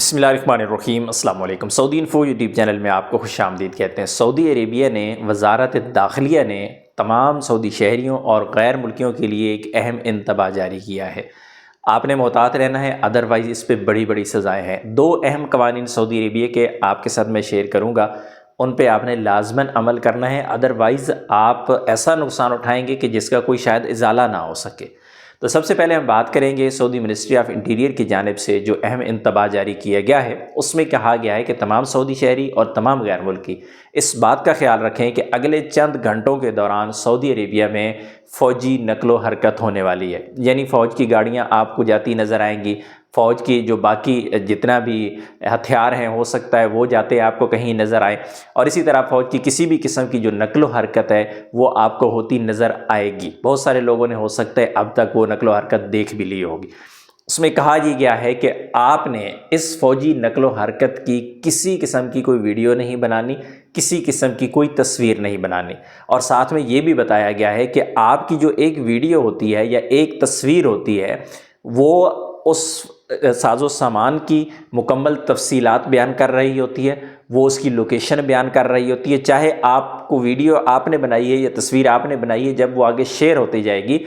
بسم اللہ الرحمن الرحیم۔ السلام علیکم۔ سعودی انفو یوٹیوب چینل میں آپ کو خوش آمدید کہتے ہیں۔ سعودی عربیہ نے وزارت داخلیہ نے تمام سعودی شہریوں اور غیر ملکیوں کے لیے ایک اہم انتباہ جاری کیا ہے۔ آپ نے محتاط رہنا ہے، ادروائز اس پہ بڑی بڑی سزائیں ہیں۔ دو اہم قوانین سعودی عربیہ کے آپ کے ساتھ میں شیئر کروں گا، ان پہ آپ نے لازماً عمل کرنا ہے، ادروائز آپ ایسا نقصان اٹھائیں گے کہ جس کا کوئی شاید ازالہ نہ ہو سکے۔ تو سب سے پہلے ہم بات کریں گے سعودی منسٹری آف انٹیریئر کی جانب سے جو اہم انتباہ جاری کیا گیا ہے۔ اس میں کہا گیا ہے کہ تمام سعودی شہری اور تمام غیر ملکی اس بات کا خیال رکھیں کہ اگلے چند گھنٹوں کے دوران سعودی عربیہ میں فوجی نقل و حرکت ہونے والی ہے، یعنی فوج کی گاڑیاں آپ کو جاتی نظر آئیں گی، فوج کی جو باقی جتنا بھی ہتھیار ہیں ہو سکتا ہے وہ جاتے آپ کو کہیں نظر آئیں، اور اسی طرح فوج کی کسی بھی قسم کی جو نقل و حرکت ہے وہ آپ کو ہوتی نظر آئے گی۔ بہت سارے لوگوں نے ہو سکتا ہے اب تک وہ نقل و حرکت دیکھ بھی لی ہوگی۔ اس میں کہا یہ گیا ہے کہ آپ نے اس فوجی نقل و حرکت کی کسی قسم کی کوئی ویڈیو نہیں بنانی، کسی قسم کی کوئی تصویر نہیں بنانی، اور ساتھ میں یہ بھی بتایا گیا ہے کہ آپ کی جو ایک ویڈیو ہوتی ہے یا ایک تصویر ہوتی ہے وہ اس ساز و سامان کی مکمل تفصیلات بیان کر رہی ہوتی ہے، وہ اس کی لوکیشن بیان کر رہی ہوتی ہے، چاہے آپ کو ویڈیو آپ نے بنائی ہے یا تصویر آپ نے بنائی ہے، جب وہ آگے شیئر ہوتی جائے گی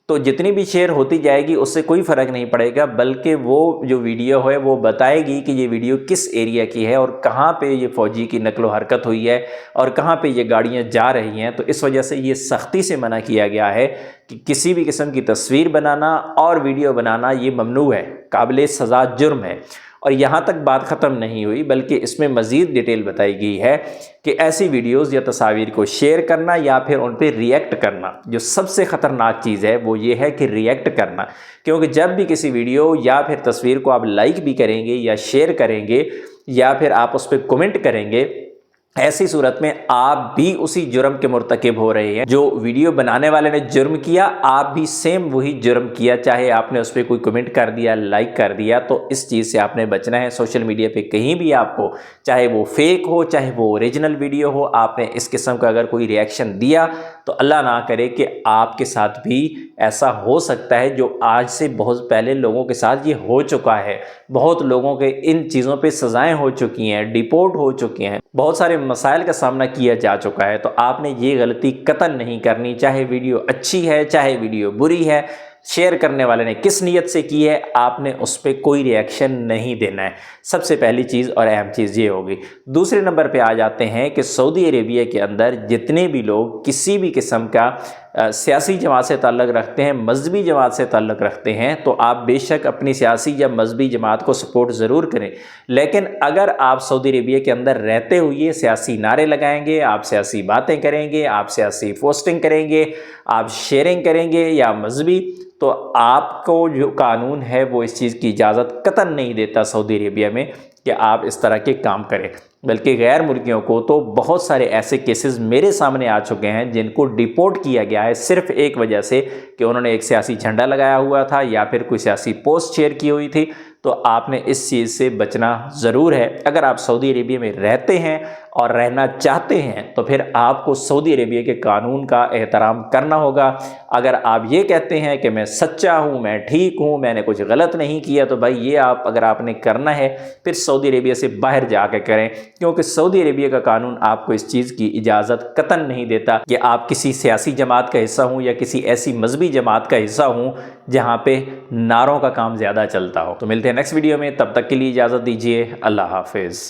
تو جتنی بھی شیئر ہوتی جائے گی اس سے کوئی فرق نہیں پڑے گا، بلکہ وہ جو ویڈیو ہے وہ بتائے گی کہ یہ ویڈیو کس ایریا کی ہے اور کہاں پہ یہ فوجی کی نقل و حرکت ہوئی ہے اور کہاں پہ یہ گاڑیاں جا رہی ہیں۔ تو اس وجہ سے یہ سختی سے منع کیا گیا ہے کہ کسی بھی قسم کی تصویر بنانا اور ویڈیو بنانا یہ ممنوع ہے، قابل سزا جرم ہے۔ اور یہاں تک بات ختم نہیں ہوئی، بلکہ اس میں مزید ڈیٹیل بتائی گئی ہے کہ ایسی ویڈیوز یا تصاویر کو شیئر کرنا یا پھر ان پہ ریئیکٹ کرنا، جو سب سے خطرناک چیز ہے وہ یہ ہے کہ ریئیکٹ کرنا، کیونکہ جب بھی کسی ویڈیو یا پھر تصویر کو آپ لائک بھی کریں گے یا شیئر کریں گے یا پھر آپ اس پہ کمنٹ کریں گے، ایسی صورت میں آپ بھی اسی جرم کے مرتکب ہو رہے ہیں۔ جو ویڈیو بنانے والے نے جرم کیا، آپ بھی سیم وہی جرم کیا، چاہے آپ نے اس پہ کوئی کمنٹ کر دیا، لائک کر دیا، تو اس چیز سے آپ نے بچنا ہے۔ سوشل میڈیا پہ کہیں بھی آپ کو، چاہے وہ فیک ہو چاہے وہ اوریجنل ویڈیو ہو، آپ نے اس قسم کا اگر کوئی ری ایکشن دیا تو اللہ نہ کرے کہ آپ کے ساتھ بھی ایسا ہو سکتا ہے جو آج سے بہت پہلے لوگوں کے ساتھ یہ ہو چکا ہے۔ بہت لوگوں کے ان چیزوں پہ سزائیں ہو چکی ہیں، ڈیپورٹ ہو چکے ہیں، بہت سارے مسائل کا سامنا کیا جا چکا ہے۔ تو آپ نے یہ غلطی قطعاً نہیں کرنی، چاہے ویڈیو اچھی ہے چاہے ویڈیو بری ہے، شیئر کرنے والے نے کس نیت سے کی ہے، آپ نے اس پہ کوئی ری ایکشن نہیں دینا ہے۔ سب سے پہلی چیز اور اہم چیز یہ ہوگی۔ دوسرے نمبر پہ آ جاتے ہیں کہ سعودی عربیہ کے اندر جتنے بھی لوگ کسی بھی قسم کا سیاسی جماعت سے تعلق رکھتے ہیں، مذہبی جماعت سے تعلق رکھتے ہیں، تو آپ بے شک اپنی سیاسی یا مذہبی جماعت کو سپورٹ ضرور کریں، لیکن اگر آپ سعودی عربیہ کے اندر رہتے ہوئے سیاسی نعرے لگائیں گے، آپ سیاسی باتیں کریں گے، آپ سیاسی پوسٹنگ کریں گے، آپ شیئرنگ کریں گے یا مذہبی، تو آپ کو جو قانون ہے وہ اس چیز کی اجازت قطعاً نہیں دیتا سعودی عربیہ میں کہ آپ اس طرح کے کام کریں۔ بلکہ غیر ملکیوں کو تو بہت سارے ایسے کیسز میرے سامنے آ چکے ہیں جن کو ڈیپورٹ کیا گیا ہے صرف ایک وجہ سے کہ انہوں نے ایک سیاسی جھنڈا لگایا ہوا تھا یا پھر کوئی سیاسی پوسٹ شیئر کی ہوئی تھی۔ تو آپ نے اس چیز سے بچنا ضرور ہے۔ اگر آپ سعودی عربیہ میں رہتے ہیں اور رہنا چاہتے ہیں تو پھر آپ کو سعودی عربیہ کے قانون کا احترام کرنا ہوگا۔ اگر آپ یہ کہتے ہیں کہ میں سچا ہوں، میں ٹھیک ہوں، میں نے کچھ غلط نہیں کیا، تو بھائی یہ اگر آپ نے کرنا ہے پھر سعودی عربیہ سے باہر جا کے کریں، کیونکہ سعودی عربیہ کا قانون آپ کو اس چیز کی اجازت قطعاً نہیں دیتا کہ آپ کسی سیاسی جماعت کا حصہ ہوں یا کسی ایسی مذہبی جماعت کا حصہ ہوں جہاں پہ نعروں کا کام زیادہ چلتا ہو۔ تو ملتے ہیں نیکسٹ ویڈیو میں، تب تک کے لیے اجازت دیجیے، اللہ حافظ۔